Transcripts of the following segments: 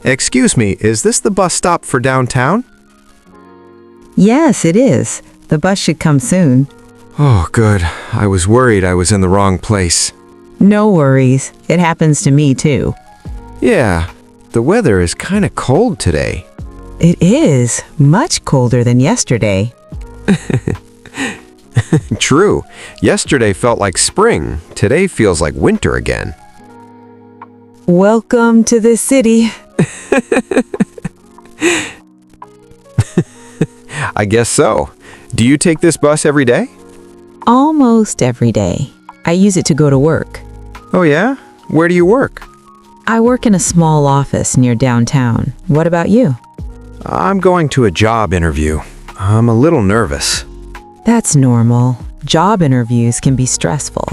Excuse me, is this the bus stop for downtown? Yes, it is. The bus should come soon. Oh, good. I was worried I was in the wrong place. No worries. It happens to me too. Yeah, the weather is kind of cold today. It is much colder than yesterday. True. Yesterday felt like spring. Today feels like winter again. Welcome to the city. I guess so. Do you take this bus every day? Almost every day. I use it to go to work. Oh yeah? Where do you work? I work in a small office near downtown. What about you? I'm going to a job interview. I'm a little nervous. That's normal. Job interviews can be stressful.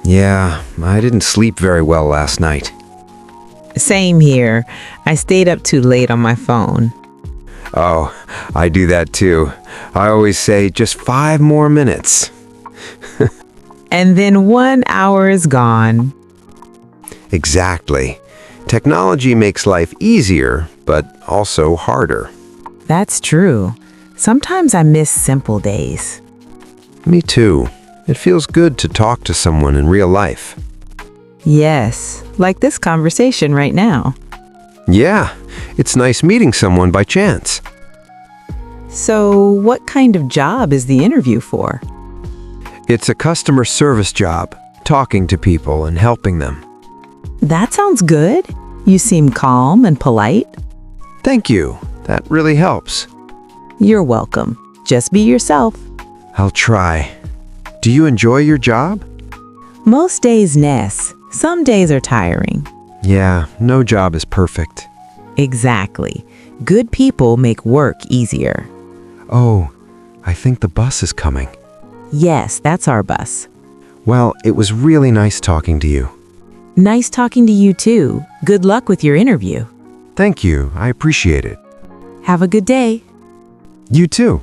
Yeah, I didn't sleep very well last night. Same here. I stayed up too late on my phone. Oh, I do that too. I always say just 5 more minutes. And then 1 hour is gone. Exactly. Technology makes life easier, but also harder. That's true. Sometimes I miss simple days. Me too. It feels good to talk to someone in real life. Yes, like this conversation right now. Yeah, it's nice meeting someone by chance. So, what kind of job is the interview for? It's a customer service job, talking to people and helping them. That sounds good. You seem calm and polite. Thank you. That really helps. You're welcome. Just be yourself. I'll try. Do you enjoy your job? Most days, Ness. Some days are tiring. Yeah, no job is perfect. Exactly. Good people make work easier. Oh, I think the bus is coming. Yes, that's our bus. Well, it was really nice talking to you. Nice talking to you too. Good luck with your interview. Thank you. I appreciate it. Have a good day. You too.